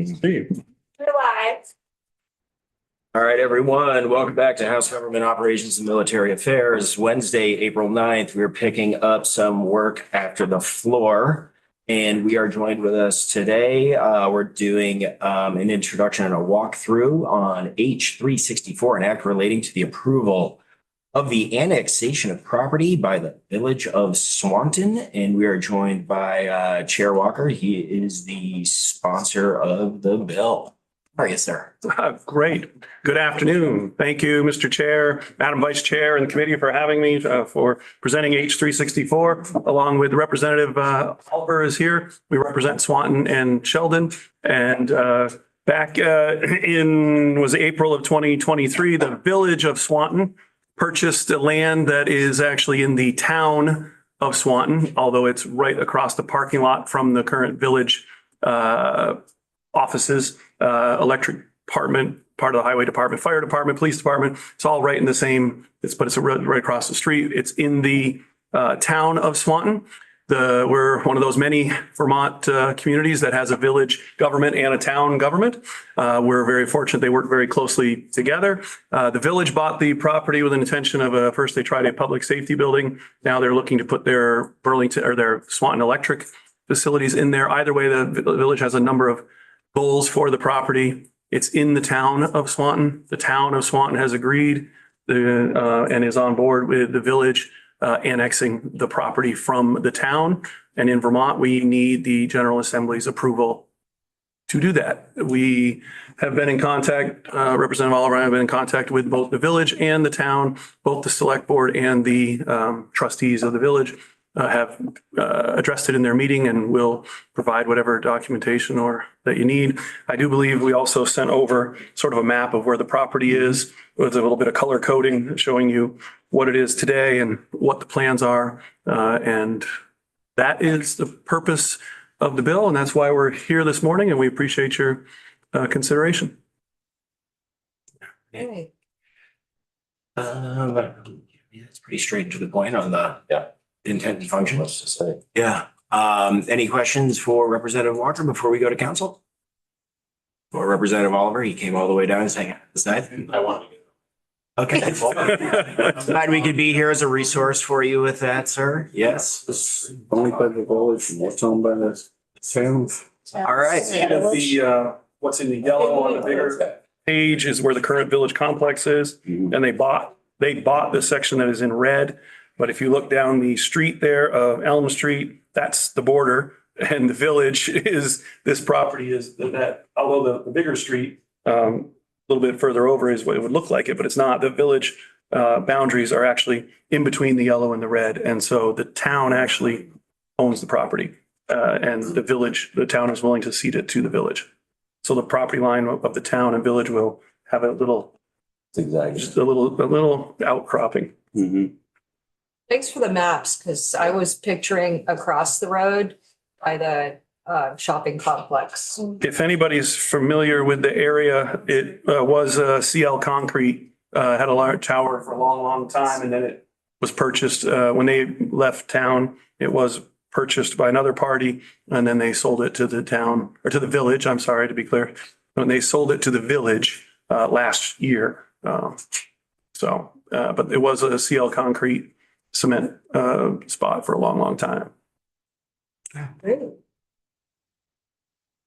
Steve. We're live. All right, everyone, welcome back to House Government Operations and Military Affairs. Wednesday, April 9th, we're picking up some work after the floor. And we are joined with us today. We're doing an introduction and a walkthrough on H364, an act relating to the approval of the annexation of property by the Village of Swanton. And we are joined by Chair Walker. He is the sponsor of the bill. How are you, sir? Great. Good afternoon. Thank you, Mr. Chair, Madam Vice Chair, and the committee for having me for presenting H364, along with Representative Oliver is here. We represent Swanton and Sheldon. And back was April of 2023, the Village of Swanton purchased the land that is actually in the town of Swanton, although it's right across the parking lot from the current village offices, electric department, part of the highway department, fire department, police department. It's all right in the same, but it's right across the street. It's in the town of Swanton. We're one of those many Vermont communities that has a village government and a town government. We're very fortunate. They work very closely together. The village bought the property with an intention of first they tried a public safety building. Now they're looking to put their Burlington or their Swanton electric facilities in there. Either way, the village has a number of goals for the property. It's in the town of Swanton. The town of Swanton has agreed and is on board with the village annexing the property from the town. And in Vermont, we need the General Assembly's approval to do that. We have been in contact, Representative Oliver and I have been in contact with both the village and the town, both the select board and the trustees of the village have addressed it in their meeting and will provide whatever documentation or that you need. I do believe we also sent over sort of a map of where the property is with a little bit of color coding showing you what it is today and what the plans are. And that is the purpose of the bill. And that's why we're here this morning. And we appreciate your consideration. Hey. It's pretty straight to the point on the intent and function. Let's just say. Yeah. Any questions for Representative Walker before we go to council? For Representative Oliver, he came all the way down and saying, I want to get. okay. Glad we could be here as a resource for you with that, sir. Yes. It's owned by the village and what's owned by the town. All right. What's in the yellow on the bigger page is where the current village complex is. And they bought the section that is in red. But if you look down the street there of Elm Street, that's the border. And the village is, this property is that, although the bigger street, a little bit further over is what it would look like it, but it's not. The village boundaries are actually in between the yellow and the red. And so the town actually owns the property and the town is willing to cede it to the village. So the property line of the town and village will have a little, just a little outcropping. Mm-hmm. Thanks for the maps, because I was picturing across the road by the shopping complex. If anybody's familiar with the area, it was CL Concrete, had a large tower for a long, long time. And then it was purchased when they left town. It was purchased by another party and then they sold it to the town or to the village. I'm sorry, to be clear. When they sold it to the village last year. But it was a CL Concrete cement spot for a long, long time. Great.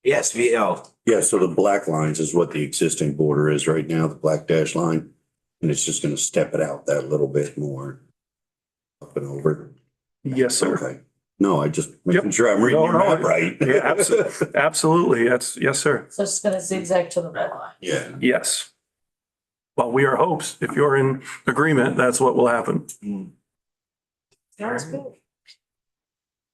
Yes, VL. Yeah, so the black lines is what the existing border is right now, the black dash line. And it's just going to step it out that little bit more up and over. Yes, sir. Okay. No, I just making sure I'm reading your map right. Yeah, absolutely. Absolutely. That's yes, sir. So it's gonna zigzag to the red line. Yeah. Yes. Well, we are hopes. If you're in agreement, that's what will happen. Sounds good.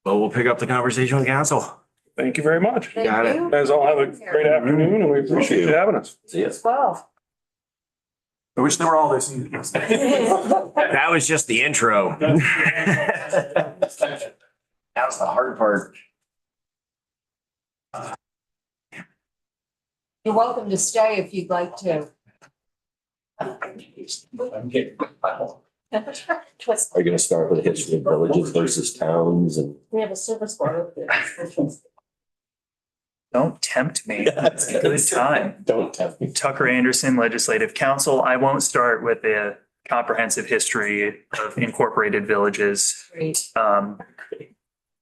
Well, we'll pick up the conversation with council. Thank you very much. Thank Got it. you. You guys all have a great afternoon and we appreciate you having us. See As well. I wish they were all this easy. That was just the intro. That was the hard part. You're welcome to stay if you'd like to. I'm getting. Are you gonna start with the history of villages versus towns and? We have a service bar up there. Don't tempt me. That's It's a good time. Don't tempt me. Tucker Anderson Legislative Council. I won't start with the comprehensive history of incorporated villages. Great.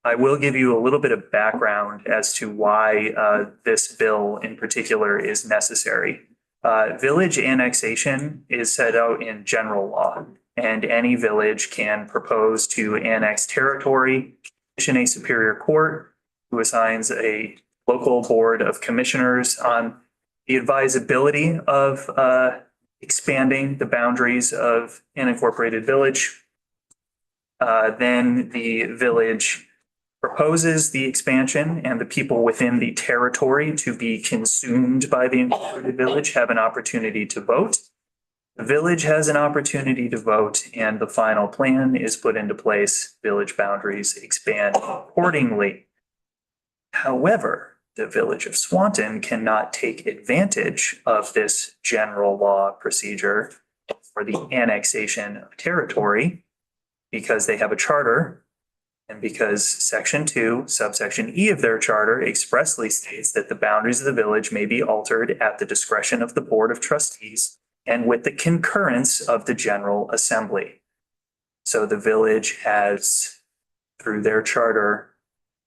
I will give you a little bit of background as to why this bill in particular is necessary. Village annexation is set out in general law, and any village can propose to annex territory, petition a superior court who assigns a local board of commissioners on the advisability of expanding the boundaries of an incorporated village. Then the village proposes the expansion, and the people within the territory to be consumed by the incorporated village have an opportunity to vote. The village has an opportunity to vote, and the final plan is put into place. Village boundaries expand accordingly. However, the village of Swanton cannot take advantage of this general law procedure for the annexation of territory because they have a charter. And because section 2, subsection E of their charter expressly states that the boundaries of the village may be altered at the discretion of the Board of Trustees and with the concurrence of the General Assembly. So the village has, through their charter,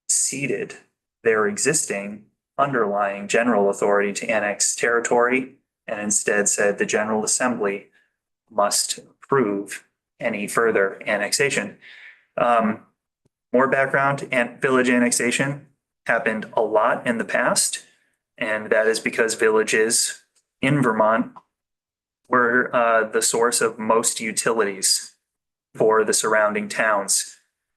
ceded their existing underlying general authority to annex territory and instead said the General Assembly must approve any further annexation. More background, and village annexation happened a lot in the past, and that is because villages in Vermont were the source of most utilities for the surrounding towns.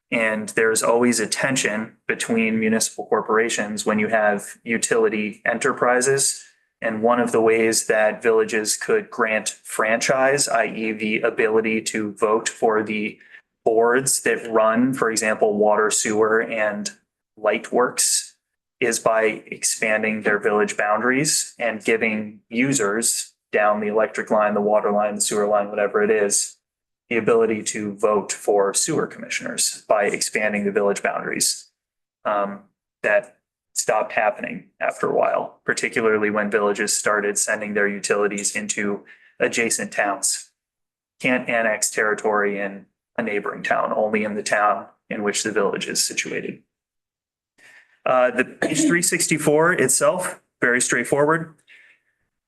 And there's always a tension between municipal corporations when you have utility enterprises. And one of the ways that villages could grant franchise, i.e. the ability to vote for the boards that run, for example, water, sewer, and light works, is by expanding their village boundaries and giving users down the electric line, the water line, the sewer line, whatever it is, the ability to vote for sewer commissioners by expanding the village boundaries. That stopped happening after a while, particularly when villages started sending their utilities into adjacent towns. Can't annex territory in a neighboring town, only in the town in which the village is situated. The page 364 itself, very straightforward.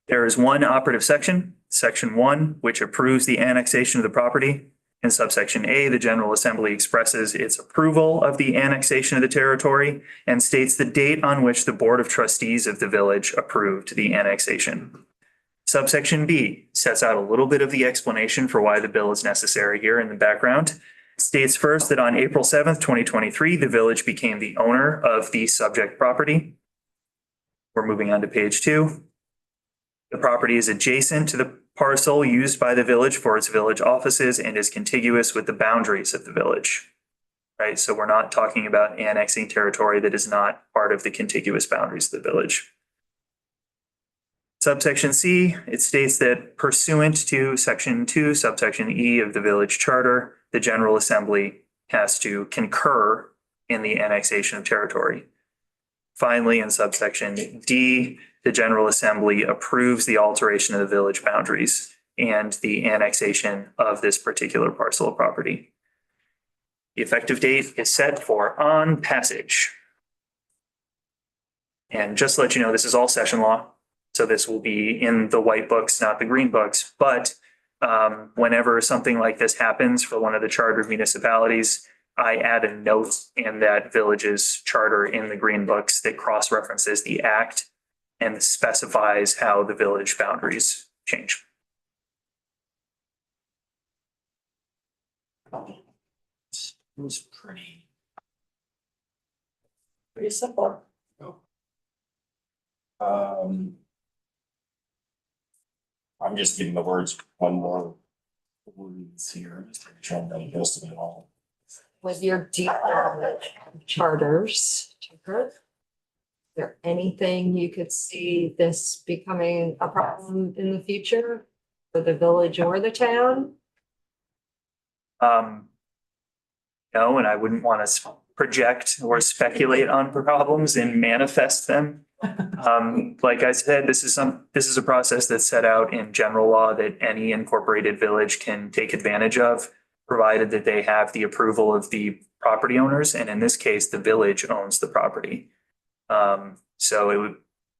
There is one operative section, section 1, which approves the annexation of the property. In subsection A, the General Assembly expresses its approval of the annexation of the territory and states the date on which the Board of Trustees of the village approved the annexation. Subsection B sets out a little bit of the explanation for why the bill is necessary here in the background. It states first that on April 7th, 2023, the village became the owner of the subject property. We're moving on to page 2. The property is adjacent to the parcel used by the village for its village offices and is contiguous with the boundaries of the village. Right? So we're not talking about annexing territory that is not part of the contiguous boundaries of the village. Subsection C, it states that pursuant to section 2, subsection E of the village charter, the General Assembly has to concur in the annexation of territory. Finally, in subsection D, the General Assembly approves the alteration of the village boundaries and the annexation of this particular parcel of property. The effective date is set for on passage. And just to let you know, this is all session law. So this will be in the white books, not the green books. But whenever something like this happens for one of the chartered municipalities, I add a note in that village's charter in the green books that cross-references the act and specifies how the village boundaries change. It was pretty. Pretty simple. I'm just giving the words one more words here. Just to make sure I'm not posting it all. With your deep knowledge of charters, Tucker, is there anything you could see this becoming a problem in the future for the village or the town? No, and I wouldn't want to project or speculate on problems and manifest them Like I said, this is a process that's set out in general law that any incorporated village can take advantage of, provided that they have the approval of the property owners, and in this case, the village owns the property. So it would,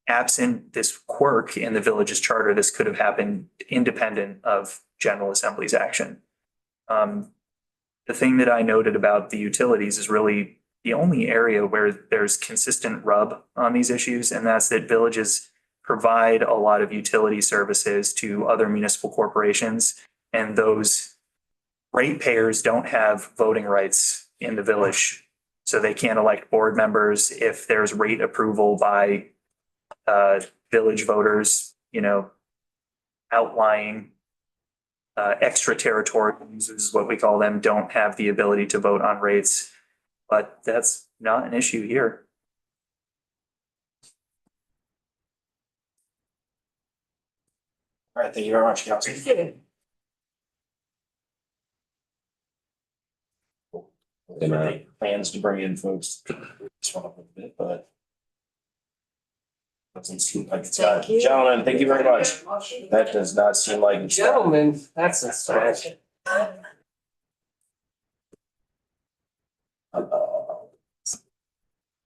absent this quirk in the village's charter, this could have happened independent of General Assembly's action. The thing that I noted about the utilities is really the only area where there's consistent rub on these issues, and that's that villages provide a lot of utility services to other municipal corporations, and those ratepayers don't have voting rights in the village. So they can't elect board members if there's rate approval by village voters, outlying extraterritorial users is what we call them, don't have the ability to vote on rates. But that's not an issue here. All right, thank you very much, Council. Plans to bring in folks this one up a bit, but doesn't seem like it's got. Thank you. Gentlemen, thank you very much. That does not seem like it's. Gentlemen, that's a stretch.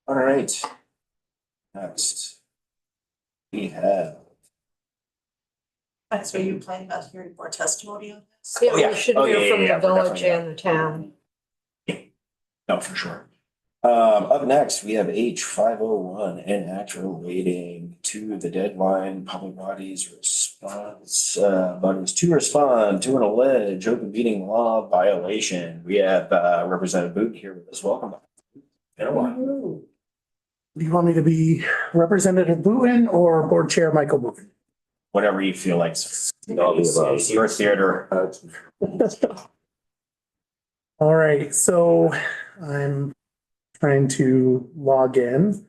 All right. Next. We have. So you planning about hearing more testimony on this? Yeah, Oh, yeah. we should Oh, yeah, hear from yeah, the we're village definitely- and the town. No, for sure. Up next, we have H 501, an act relating to the deadline, public bodies response, bodies to respond to an alleged open meeting law violation. We have Representative Boot here with us. Welcome. Been a while. Do you want me to be Representative Booten or Board Chair Michael Booten? Whatever you feel like. All the above. It's your theater. All right, so I'm trying to log in.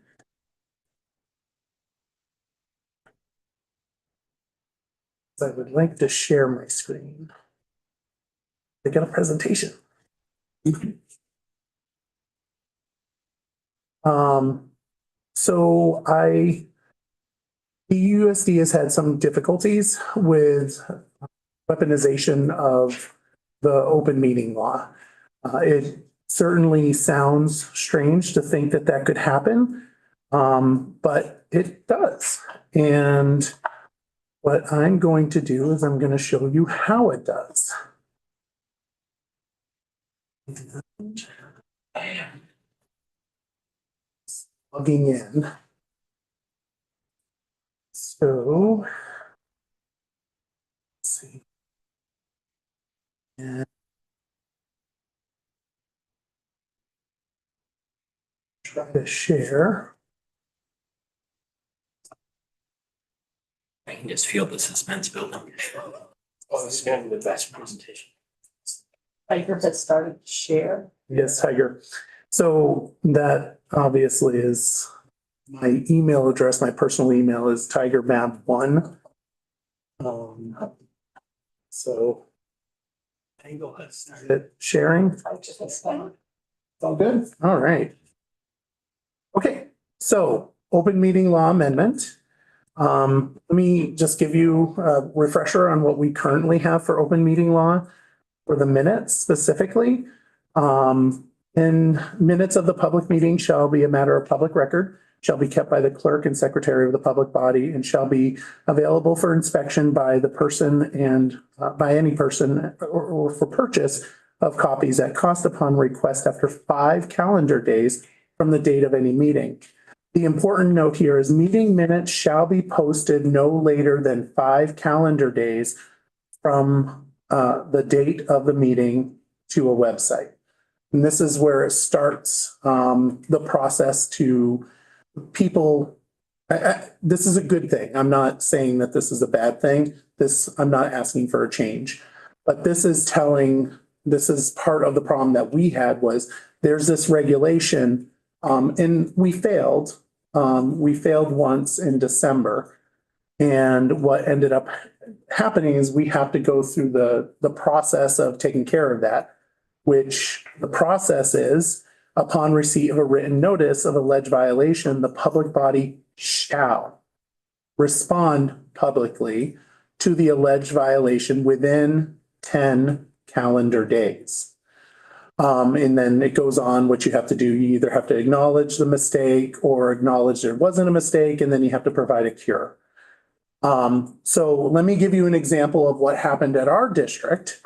I would like to share my screen. I got a presentation. So the USD has had some difficulties with weaponization of the open meeting law. It certainly sounds strange to think that that could happen, but it does. And what I'm going to do is I'm going to show you how it does. Logging in. So, let's see. And try to share. I can just feel the suspense building. Oh, this is gonna be the best presentation. Tiger has started to share. Yes, Tiger. So that obviously is my email address. My personal email is tigermap1. So Go ahead, start. is it sharing? All good? All right. Okay, so open meeting law amendment. Let me just give you a refresher on what we currently have for open meeting law for the minutes specifically. In minutes of the public meeting shall be a matter of public record, shall be kept by the clerk and secretary of the public body, and shall be available for inspection by the person and by any person or for purchase of copies at cost upon request after 5 calendar days from the date of any meeting. The important note here is meeting minutes shall be posted no later than 5 calendar days from the date of the meeting to a website. And this is where it starts the process to people. This is a good thing. I'm not saying that this is a bad thing. I'm not asking for a change, but this is part of the problem that we had was there's this regulation and we failed. We failed once in December. And what ended up happening is we have to go through the process of taking care of that, which the process is upon receipt of a written notice of alleged violation, the public body shall respond publicly to the alleged violation within 10 calendar days. And then it goes on what you have to do. You either have to acknowledge the mistake or acknowledge there wasn't a mistake, and then you have to provide a cure. So let me give you an example of what happened at our district.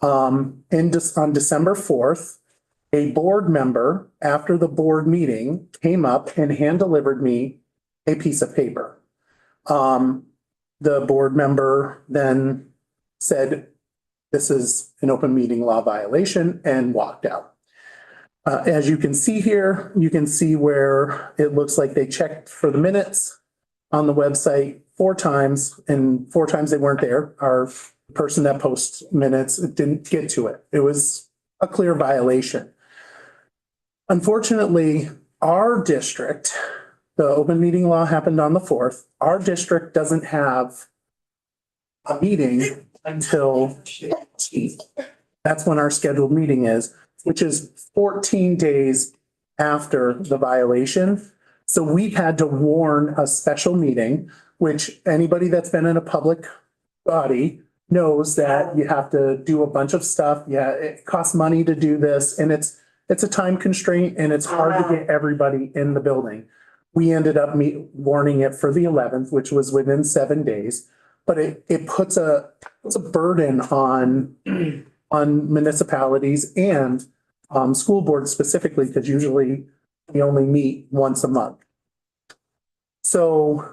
On December 4th, a board member, after the board meeting, came up and hand delivered me a piece of paper. The board member then said, "This is an open meeting law violation," and walked out. As you can see here, you can see where it looks like they checked for the minutes on the website 4 times, and 4 times they weren't there. Our person that posts minutes didn't get to it. It was a clear violation. Unfortunately, our district, the open meeting law happened on the 4th. Our district doesn't have a meeting until 18th. That's when our scheduled meeting is, which is 14 days after the violation. So we've had to warn a special meeting, which anybody that's been in a public body knows that you have to do a bunch of stuff. Yeah, it costs money to do this, and it's a time constraint, and it's hard to get everybody in the building. We ended up warning it for the 11th, which was within 7 days, but it puts a burden on municipalities and school boards specifically, because usually we only meet once a month. So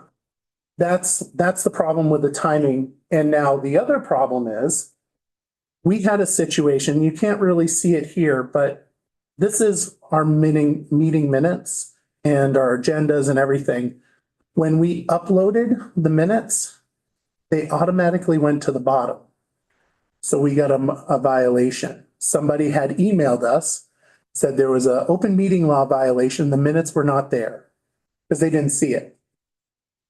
that's the problem with the timing. And now the other problem is we had a situation, you can't really see it here, but this is our meeting minutes and our agendas and everything. When we uploaded the minutes, they automatically went to the bottom. So we got a violation. Somebody had emailed us, said there was an open meeting law violation. The minutes were not there because they didn't see it.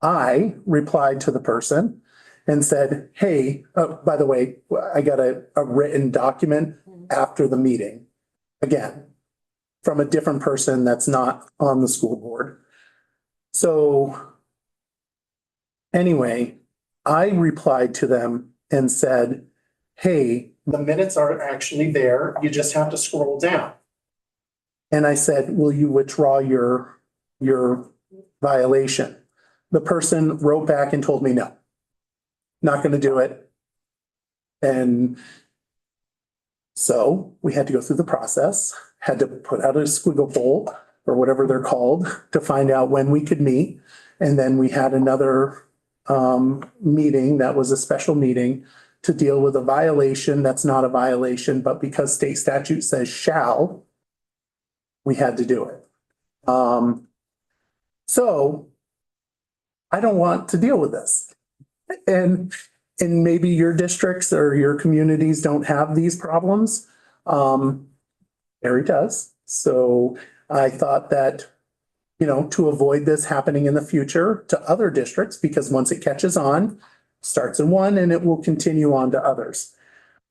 I replied to the person and said, "Hey, by the way, I got a written document after the meeting." Again, from a different person that's not on the school board. So anyway, I replied to them and said, "Hey, the minutes are actually there. You just have to scroll down." And I said, "Will you withdraw your violation?" The person wrote back and told me, "No, not going to do it." And so we had to go through the process, had to put out a squiggle poll or whatever they're called to find out when we could meet. And then we had another meeting that was a special meeting to deal with a violation that's not a violation, but because state statute says shall, we had to do it. So I don't want to deal with this. And maybe your districts or your communities don't have these problems. Barry does. So I thought that, to avoid this happening in the future to other districts, because once it catches on, starts in one and it will continue on to others.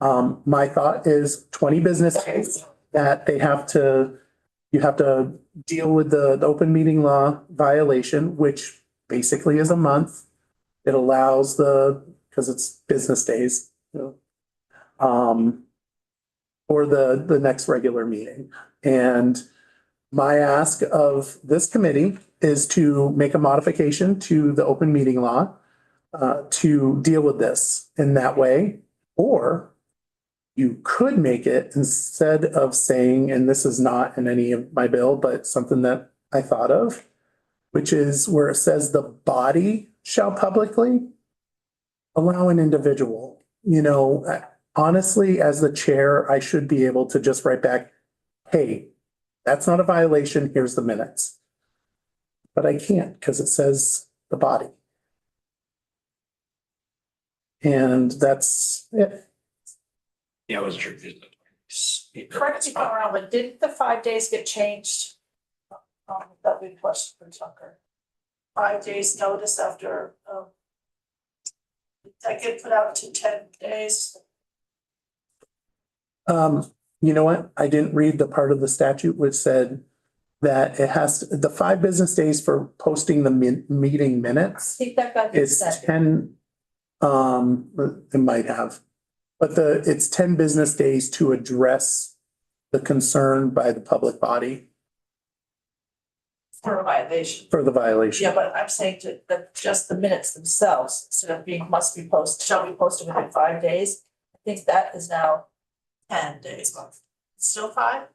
My thought is 20 business days that you have to deal with the open meeting law violation, which basically is a month. It allows because it's business days, or the next regular meeting. And my ask of this committee is to make a modification to the open meeting law to deal with this in that way. Or you could make it, instead of saying, and this is not in any of my bill, but something that I thought of, which is where it says the body shall publicly allow an individual. Honestly, as the chair, I should be able to just write back, "Hey, that's not a violation. Here's the minutes." But I can't because it says the body. And that's it. Yeah, it was true. Correct me if I'm wrong, but didn't the 5 days get changed? That we question for Tucker. 5 days notice after, that get put out to 10 days. You know what? I didn't read the part of the statute which said that it has, the 5 business days for posting the meeting I minutes think that got is said. 10, it might have. But it's 10 business days to address the concern by the public body For a violation. for the violation. Yeah, but I'm saying to, that just the minutes themselves, instead of being must be posted, shall be posted within 5 days. I think that is now 10 days. Still 5?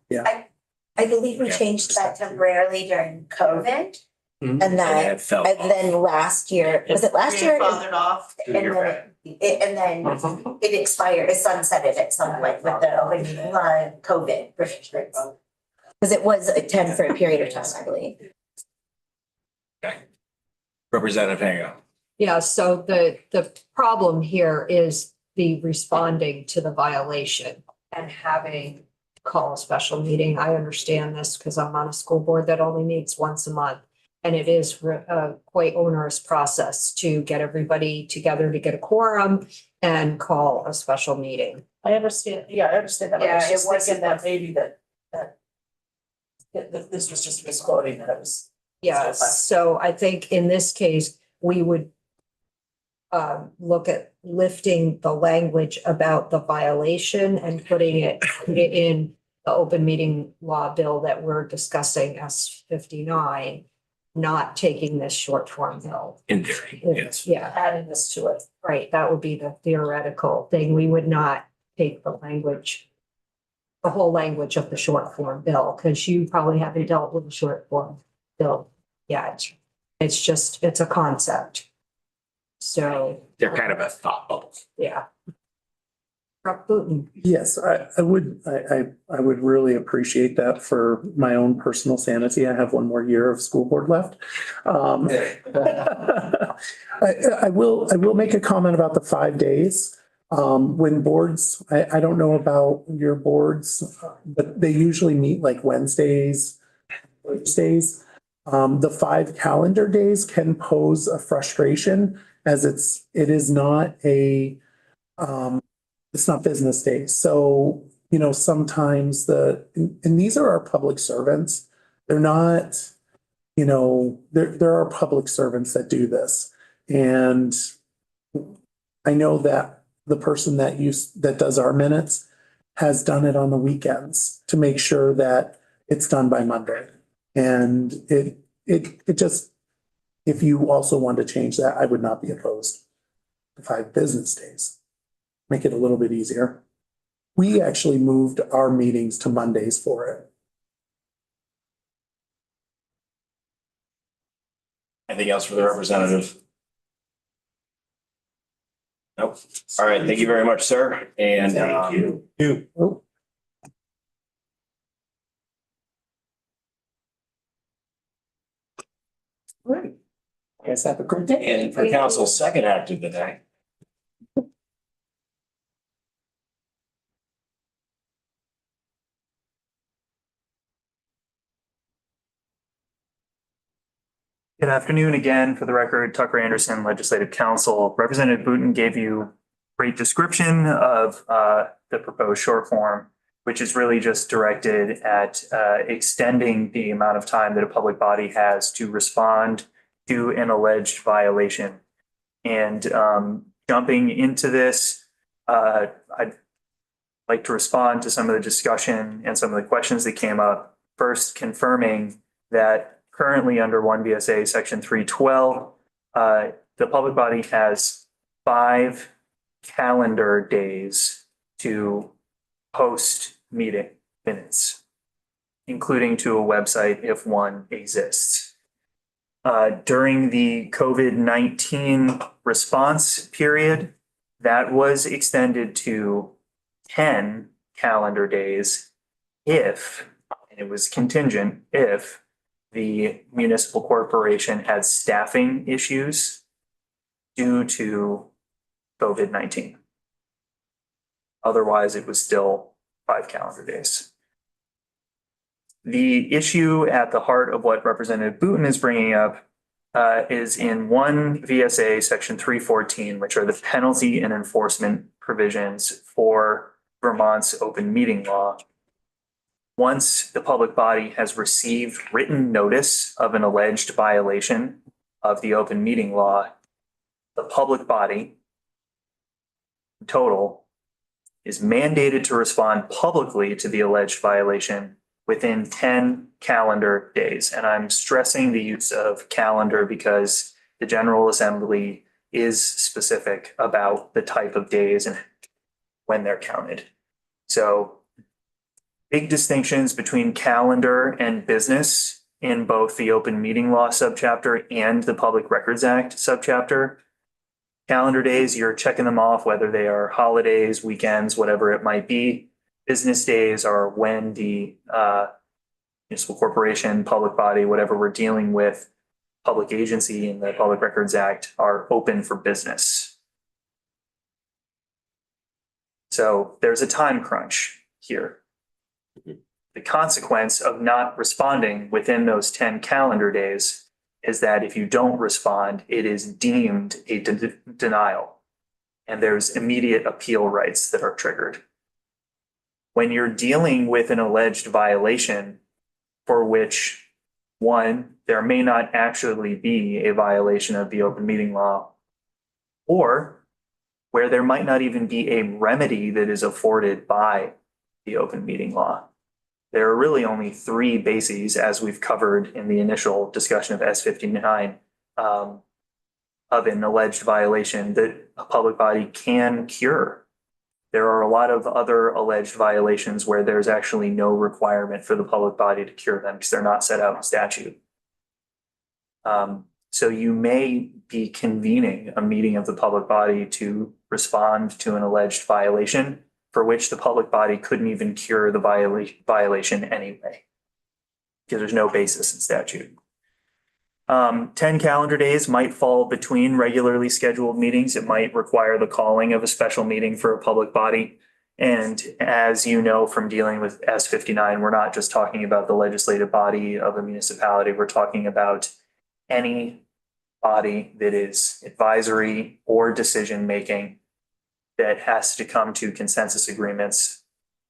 I believe we Yeah. changed that temporarily during COVID. Mhm. And then, it fell and then last year, was it last year? Grandfathered off. And then, and then it expired, it sunsetted at some point with the COVID restrictions. Because it was a 10 for a period of time, I believe. Representative Hango. Yeah, so the problem here is the responding to the violation and having call a special meeting. I understand this because I'm on a school board that only meets once a month. And it is a quite onerous process to get everybody together to get a quorum and call a special meeting. I understand, yeah, I understand that. I Yeah, was it just wasn't- thinking that maybe that this was just misquoting, that it was. Yes, so I think in this case, we would look at lifting the language about the violation and put it in the open meeting law bill that we're discussing as 59, not taking this short form bill. In theory, yes. Yeah, Adding this to it. right, that would be the theoretical thing. We would not take the language, the whole language of the short form bill, because you probably haven't dealt with the short form bill yet. It's just, it's a concept. So, They're kind of a thought bubble. yeah. Rock Booton. Yes, I would really appreciate that for my own personal sanity. I have one more year of school board left. I will make a comment about the 5 days. When boards, I don't know about your boards, but they usually meet like Wednesdays, Thursdays. The 5 calendar days can pose a frustration as it is not it's not business days. So, sometimes and these are our public servants. They're not, there are public servants that do this. And I know that the person that does our minutes has done it on the weekends to make sure that it's done by Monday. And it just, if you also want to change that, I would not be opposed to 5 business days. Make it a little bit easier. We actually moved our meetings to Mondays for it. Anything else for the representative? Nope. All right, thank you very much, sir. And Oh, great. Guys have a great day. And for council's second act of the day. Good afternoon again. For the record, Tucker Anderson, Legislative Counsel. Representative Booton gave you great description of the proposed short form, which is really just directed at extending the amount of time that a public body has to respond to an alleged violation. And jumping into this, I'd like to respond to some of the discussion and some of the questions that came up. First, confirming that currently under 1 VSA section 312, the public body has 5 calendar days to post meeting minutes, including to a website if one exists. During the COVID-19 response period, that was extended to 10 calendar days if, and it was contingent, if the municipal corporation had staffing issues due to COVID-19. Otherwise, it was still 5 calendar days. The issue at the heart of what Representative Booton is bringing up is in 1 VSA section 314, which are the penalty and enforcement provisions for Vermont's open meeting law. once the public body has received written notice of an alleged violation of the open meeting law, the public body in total is mandated to respond publicly to the alleged violation within 10 calendar days. And I'm stressing the use of calendar because the General Assembly is specific about the type of days and when they're counted. So big distinctions between calendar and business in both the open meeting law subchapter and the Public Records Act subchapter. Calendar days, you're checking them off, whether they are holidays, weekends, whatever it might be. Business days are when the municipal corporation, public body, whatever we're dealing with, public agency in the Public Records Act are open for business. So there's a time crunch here. The consequence of not responding within those 10 calendar days is that if you don't respond, it is deemed a denial. And there's immediate appeal rights that are triggered. When you're dealing with an alleged violation for which, one, there may not actually be a violation of the open meeting law, or where there might not even be a remedy that is afforded by the open meeting law. There are really only three bases, as we've covered in the initial discussion of S59, of an alleged violation that a public body can cure. There are a lot of other alleged violations where there's actually no requirement for the public body to cure them because they're not set out in statute. So you may be convening a meeting of the public body to respond to an alleged violation for which the public body couldn't even cure the violation anyway, because there's no basis in statute. 10 calendar days might fall between regularly scheduled meetings. It might require the calling of a special meeting for a public body. And as you know from dealing with S59, we're not just talking about the legislative body of a municipality. We're talking about any body that is advisory or decision-making that has to come to consensus agreements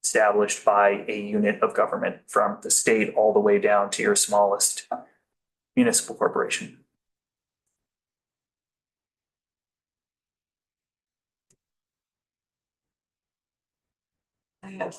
established by a unit of government from the state all the way down to your smallest municipal corporation. I have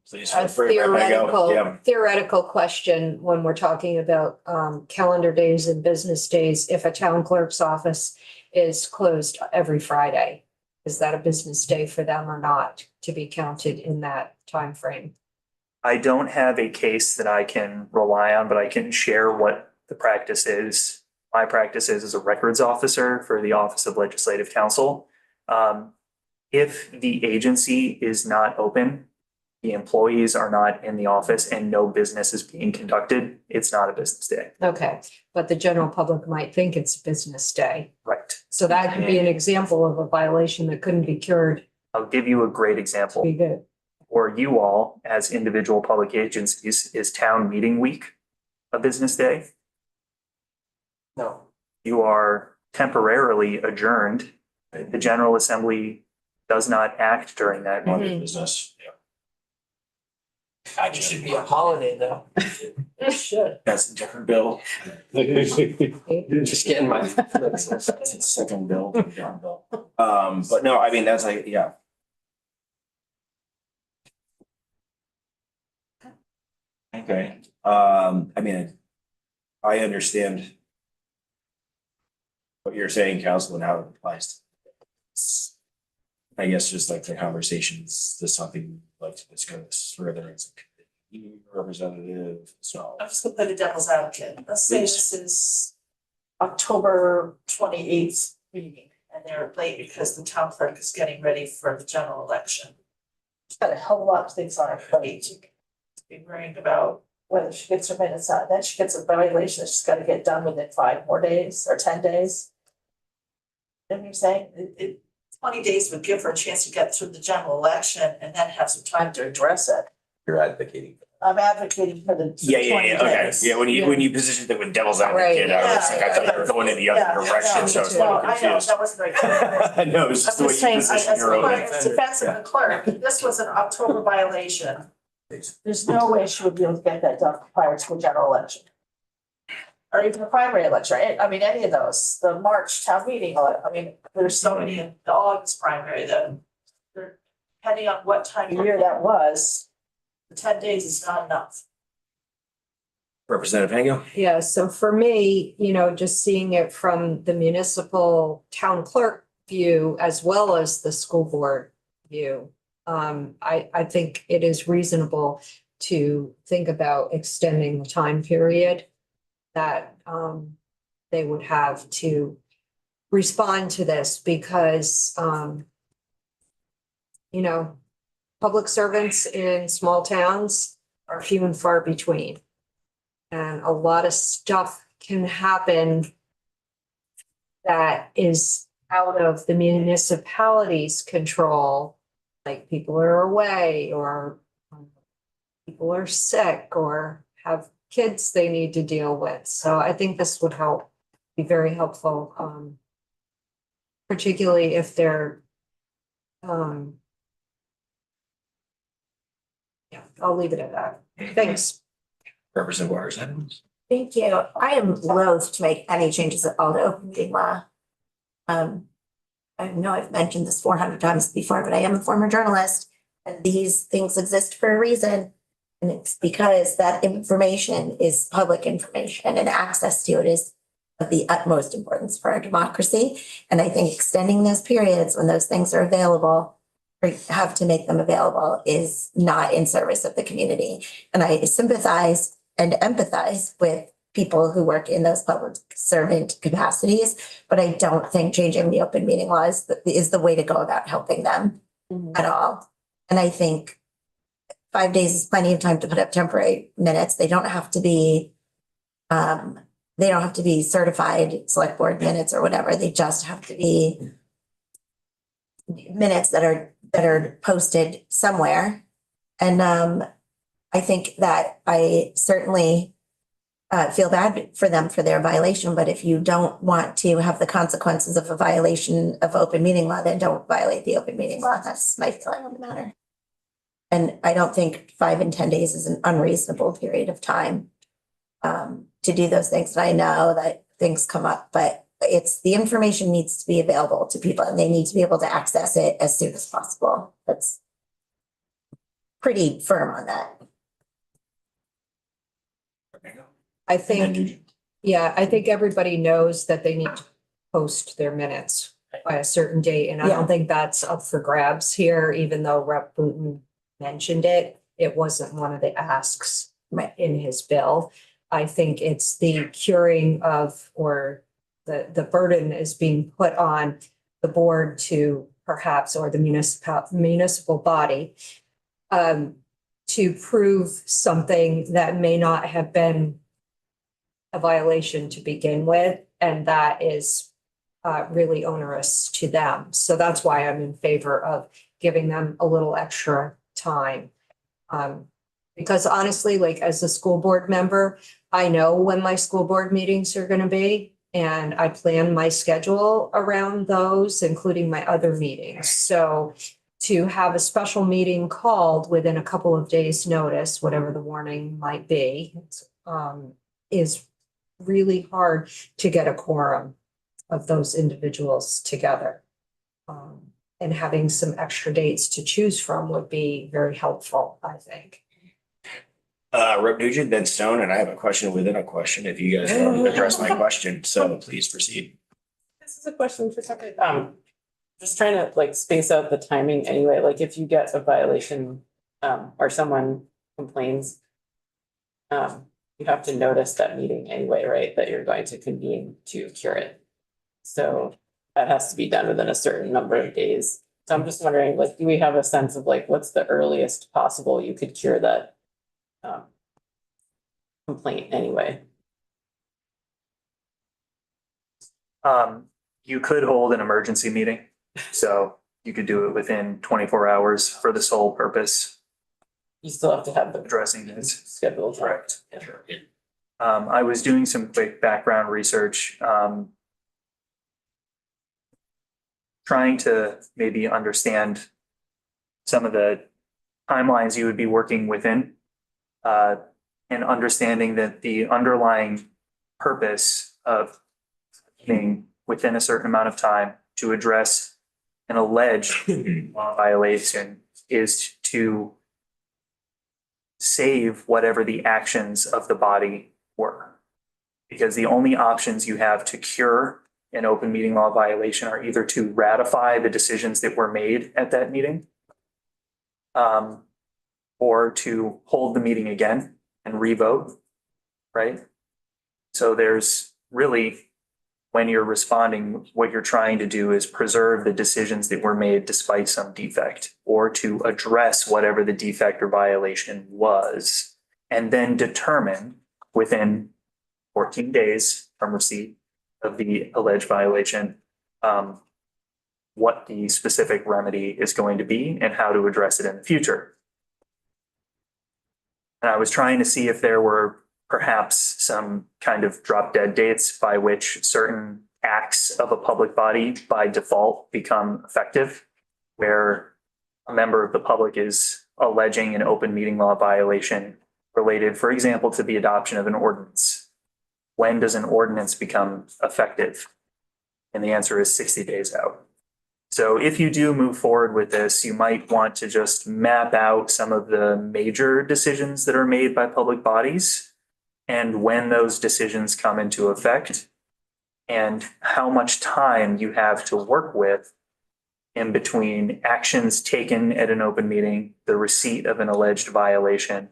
Please a feel free, Rebecca, go. Yeah. theoretical question when we're talking about calendar days and business days. If a town clerk's office is closed every Friday, is that a business day for them or not to be counted in that time frame? I don't have a case that I can rely on, but I can share what the practice is. My practice is as a records officer for the Office of Legislative Counsel. If the agency is not open, the employees are not in the office and no business is being conducted, it's not a business day. Okay, but the general public might think it's business day. Right. So that could be an example of a violation that couldn't be cured. I'll give you a great example. Be good. For you all as individual public agencies, is town meeting week a business day? No. You are temporarily adjourned. The General Assembly does not act during that Mhm. Business, yeah. It should be a holiday though. It should. That's a different bill. Just getting my. That's a second bill, different bill. But no, I mean, that's like, yeah. Okay, I mean, I understand what you're saying, Council, and how it applies. I guess just like the conversations, there's something you'd like to discuss further as a representative, so. I'm just gonna play the devil's advocate. Let's say this is October 28th meeting and they're late because the town clerk is getting ready for the general election. She's got a hell of a lot of things on her plate. Be worrying about whether she gets her minutes out, then she gets a violation that she's gotta get done within 5 more days or 10 days. You know what I'm saying? 20 days would give her a chance to get through the general election and then have some time to address it. You're advocating. I'm advocating for the 20 Okay, days. yeah, when you positioned it with devil's advocate, I was like, I thought you were going in the Yeah, other direction, so I was a Well, little I know, confused. that wasn't very clear. No, it's just the I'm way just you saying, positioned as your own. a defense of the clerk, this was an October violation. There's no way she would be able to get that done prior to the general election. Or even the primary election, I mean, any of those, the March town meeting, I mean, there's so many in the August primary that they're, depending on what time of year that was, the 10 days is not enough. Representative Hango? Yeah, so for me, just seeing it from the municipal town clerk view as well as the school board view, I think it is reasonable to think about extending the time period that they would have to respond to this because public servants in small towns are few and far between. And a lot of stuff can happen that is out of the municipality's control, like people are away or people are sick or have kids they need to deal with. So I think this would be very helpful, particularly if they're, yeah, I'll leave it at that. Thanks. Representative Waters Evans? Thank you. I am loath to make any changes at all to open meeting law. I know I've mentioned this 400 times before, but I am a former journalist and these things exist for a reason. And it's because that information is public information and access to it is of the utmost importance for our democracy. And I think extending those periods when those things are available or have to make them available is not in service of the community. And I sympathize and empathize with people who work in those public servant capacities, but I don't think changing the open meeting laws is the way to go about helping them at all. And I think 5 days is plenty of time to put up temporary minutes. They don't have to be certified select board minutes or whatever. They just have to be minutes that are posted somewhere. And I think that I certainly feel bad for them for their violation, but if you don't want to have the consequences of a violation of open meeting law, then don't violate the open meeting law. That's my feeling on the matter. And I don't think 5 and 10 days is an unreasonable period of time to do those things. And I know that things come up, but the information needs to be available to people and they need to be able to access it as soon as possible. That's pretty firm on that. I think everybody knows that they need to post their minutes by a certain date, and I don't think that's up for grabs here, even though Rep. Booton mentioned it. It wasn't one of the asks in his bill. I think it's the curing of, or the burden is being put on the board to perhaps, or the municipal body, to prove something that may not have been a violation to begin with, and that is really onerous to them. So that's why I'm in favor of giving them a little extra time. Because honestly, like as a school board member, I know when my school board meetings are going to be, and I plan my schedule around those, including my other meetings. So to have a special meeting called within a couple of days' notice, whatever the warning might be, is really hard to get a quorum of those individuals together. And having some extra dates to choose from would be very helpful, I think. Rep. Nugent, then Stone, and I have a question within a question if you guys want to address my question, so please proceed. This is a question for somebody, just trying to like space out the timing anyway, like if you get a violation, or someone complains, you have to notice that meeting anyway, right, that you're going to convene to cure it. So that has to be done within a certain number of days. So I'm just wondering, like, do we have a sense of like, what's the earliest possible you could cure that complaint anyway? You could hold an emergency meeting, so you could do it within 24 hours for the sole purpose You still have to have the addressing this. scheduled. Correct. I was doing some quick background research, trying to maybe understand some of the timelines you would be working within. And understanding that the underlying purpose of being within a certain amount of time to address an alleged law violation is to save whatever the actions of the body were. Because the only options you have to cure an open meeting law violation are either to ratify the decisions that were made at that meeting, or to hold the meeting again and revote, right? So there's really, when you're responding, what you're trying to do is preserve the decisions that were made despite some defect, or to address whatever the defect or violation was, and then determine within 14 days from receipt of the alleged violation, what the specific remedy is going to be and how to address it in the future. And I was trying to see if there were perhaps some kind of drop dead dates by which certain acts of a public body by default become effective, where a member of the public is alleging an open meeting law violation related, for example, to the adoption of an ordinance. When does an ordinance become effective? And the answer is 60 days out. So if you do move forward with this, you might want to just map out some of the major decisions that are made by public bodies and when those decisions come into effect and how much time you have to work with in between actions taken at an open meeting, the receipt of an alleged violation,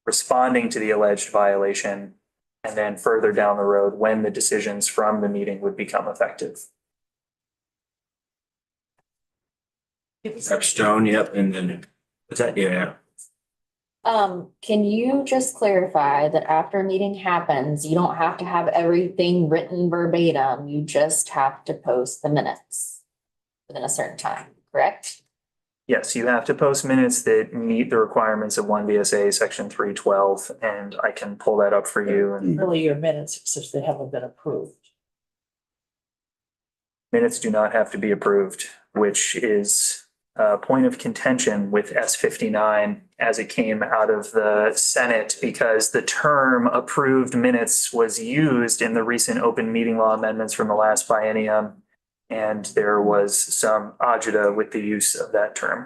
responding to the alleged violation, and then further down the road when the decisions from the meeting would become effective. Stone, yep, and then, what's that, yeah. Can you just clarify that after a meeting happens, you don't have to have everything written verbatim, you just have to post the minutes within a certain time, correct? Yes, you have to post minutes that meet the requirements of 1 VSA section 312, and I can pull that up for you. And Really your minutes, since they haven't been approved. minutes do not have to be approved, which is a point of contention with S59 as it came out of the Senate, because the term approved minutes was used in the recent open meeting law amendments from the last biennium. And there was some agita with the use of that term.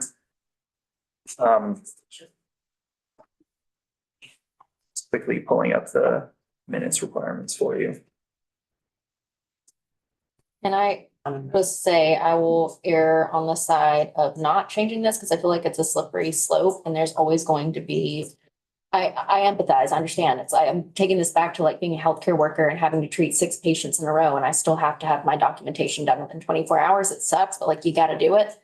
Quickly pulling up the minutes requirements for you. And I just say I will err on the side of not changing this because I feel like it's a slippery slope and there's always going to be. I empathize, I understand. I am taking this back to like being a healthcare worker and having to treat 6 patients in a row and I still have to have my documentation done within 24 hours. It sucks, but like you got to do it.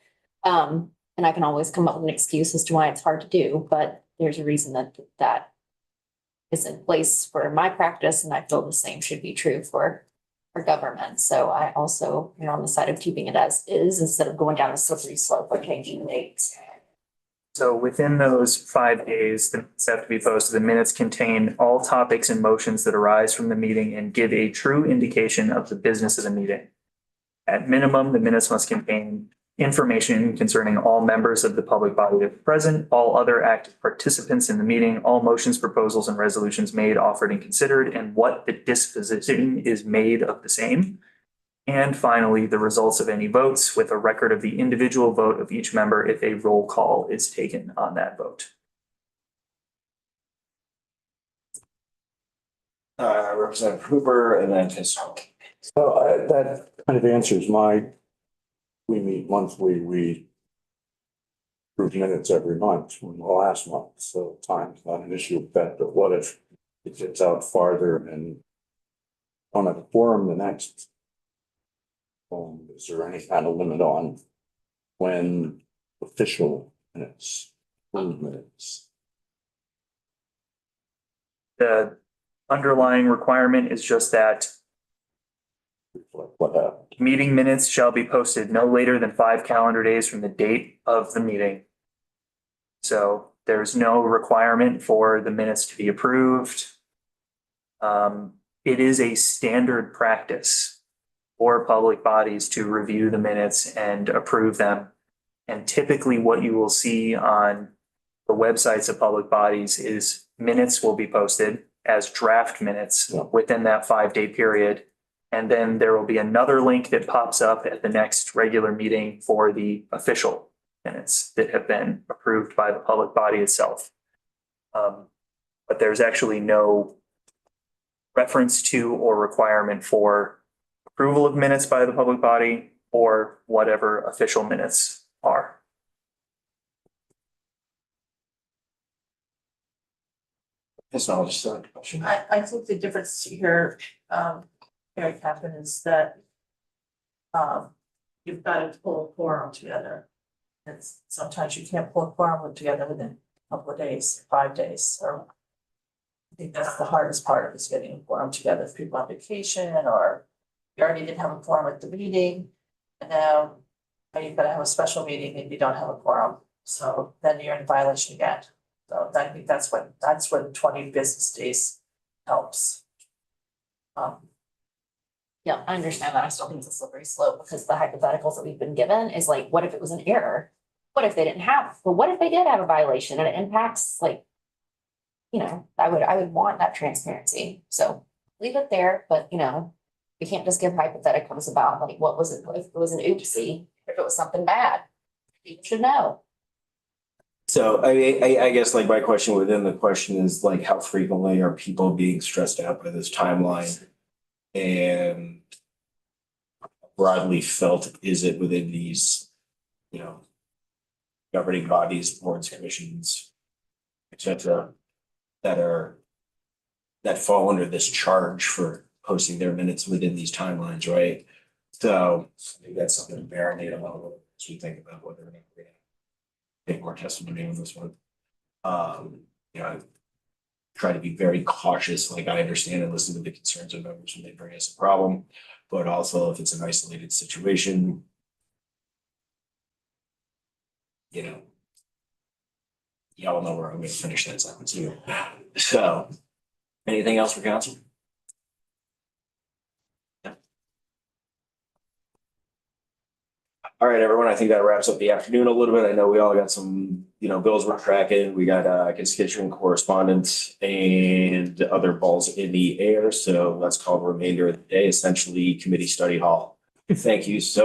And I can always come up with an excuse as to why it's hard to do, but there's a reason that is in place for my practice, and I feel the same should be true for government. So I also am on the side of keeping it as is instead of going down a slippery slope of changing dates. So within those 5 days, the minutes have to be posted. The minutes contain all topics and motions that arise from the meeting and give a true indication of the business of the meeting. At minimum, the minutes must contain information concerning all members of the public body that are present, all other active participants in the meeting, all motions, proposals, and resolutions made, offered, and considered, and what the disposition is made of the same. And finally, the results of any votes with a record of the individual vote of each member if a roll call is taken on that vote. Representative Hooper and then Fiscal. So that kind of answers we meet monthly, we approve minutes every month from the last month, so time's not an issue with that, but what if it gets out farther and on a forum the next? Is there any kind of limit on when official minutes, approved minutes? The underlying requirement is just that Reflect what happened? meeting minutes shall be posted no later than 5 calendar days from the date of the meeting. So there's no requirement for the minutes to be approved. It is a standard practice for public bodies to review the minutes and approve them. And typically what you will see on the websites of public bodies is minutes will be posted as draft minutes within that 5-day period. And then there will be another link that pops up at the next regular meeting for the official minutes that have been approved by the public body itself. But there's actually no reference to or requirement for approval of minutes by the public body or whatever official minutes are. It's not just a question. I think the difference here, Mary Catherine, is that you've got to pull a quorum together. And sometimes you can't pull a quorum together within a couple of days, 5 days, or I think that's the hardest part is getting a quorum together, if people on vacation or you already didn't have a quorum at the meeting. And now you've got to have a special meeting and you don't have a quorum, so then you're in violation again. So I think that's where the 20 business days helps. Yeah, I understand that. I still think it's a slippery slope because the hypotheticals that we've been given is like, what if it was an error? What if they didn't have, but what if they did have a violation and it impacts like, you know, I would want that transparency. So leave it there, but you know, we can't just give hypotheticals about like, what was it, if it was an oopsie, if it was something bad, people should know. So I guess like my question within the question is like, how frequently are people being stressed out by this timeline? And broadly felt, is it within these, you know, governing bodies, boards, commissions, et cetera, that fall under this charge for posting their minutes within these timelines, right? So I think that's something to marinate on a little bit as we think about whether or not we're gonna take more testimony on this one. You know, try to be very cautious, like I understand and listen to the concerns of members when they bring us a problem, but also if it's an isolated situation, you know, y'all know where I'm gonna finish that sentence here. So, anything else for council? All right, everyone, I think that wraps up the afternoon a little bit. I know we all got some, you know, bills we're tracking. We got constituent correspondence and other balls in the air. So let's call the remainder of the day essentially committee study hall. Thank you so